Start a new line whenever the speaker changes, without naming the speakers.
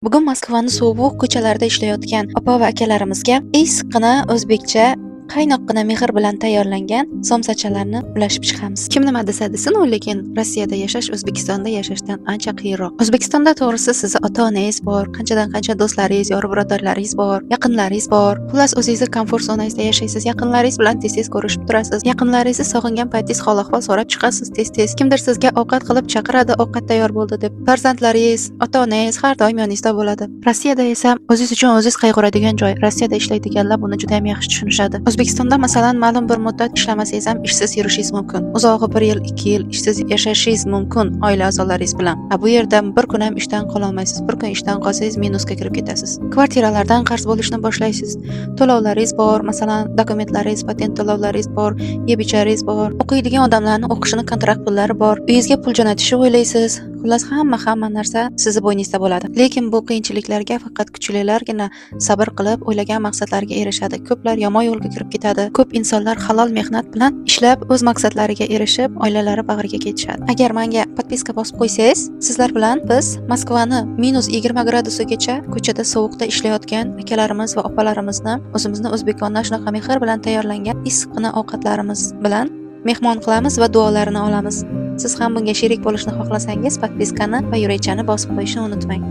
Bugun Moskvaning sovuq ko'chalarida ishlayotgan opa va akalarimizga issiqqina o'zbekcha qaynoqqina mehr bilan tayyorlangan somsachalarni ulashib chiqamiz. Kim nima desa desin, lekin Rossiyada yashash O'zbekistonda yashashdan ancha qiyinroq. O'zbekistonda to'g'risi sizni ota-onangiz bor, qancha do'stlaringiz, yor birodarlaringiz bor, yaqinlaringiz bor. Xullas o'zingizni komfort zonangizda yashaysiz, yaqinlaringiz bilan tez-tez ko'rishib turasiz. Yaqinlaringizni sog'ingan paytingiz hol-ahvol so'rab chiqasiz tez-tez. Kimdir sizga ovqat qilib chaqiradi, ovqat tayyor bo'ldi deb. Farzandlaringiz, ota-onangiz har doim yoningizda bo'ladi. Rossiyada esa o'zingiz uchun o'zingiz qayg'uradigan joy. Rossiyada ishlaydiganlar buni juda ham yaxshi tushunishadi. O'zbekistonda masalan ma'lum bir muddat ishlamasangiz ham ishsiz yurishingiz mumkin. Uzog'i 1 yil, 2 yil ishsiz yashashingiz mumkin oila a'zolaringiz bilan. Bu yerda bir kun ham ishdan qola olmaysiz. Bir kun ishdan qolsangiz minusga kirib ketasiz. Kvartiralardan qarz bo'lishni boshlaysiz. To'lovlaringiz bor, masalan, dokumentlaringiz, patent to'lovlaringiz bor, yeb ichingiz bor. O'qiydigan odamlarning o'qishini kontrakt pullari bor. Uyingizga pul jo'natishni o'ylaysiz. Xullas hamma narsa sizni bo'yningizda bo'ladi. Lekin bu qiyinchiliklarga faqat kuchlilargina sabr qilib, o'ylagan maqsadlariga erishadi. Ko'plar yomon yo'lga kirib ketadi. Ko'p insonlar halol mehnat bilan ishlab o'z maqsadlariga erishib, oilalari bag'riga ketishadi. Agar menga podpiska bosib qo'ysangiz, sizlar bilan biz Moskvani -20 gradusgacha ko'chada sovuqda ishlayotgan akalarimiz va opalarimizni o'zimizni o'zbekona shunaqa mehr bilan tayyorlangan issiqqina ovqatlarimiz bilan mehmon qilamiz va duolarini olamiz. Siz ham bunga sherik bo'lishni xohlasangiz, podpiskani va yuraychani bosib qo'yishni unutmang.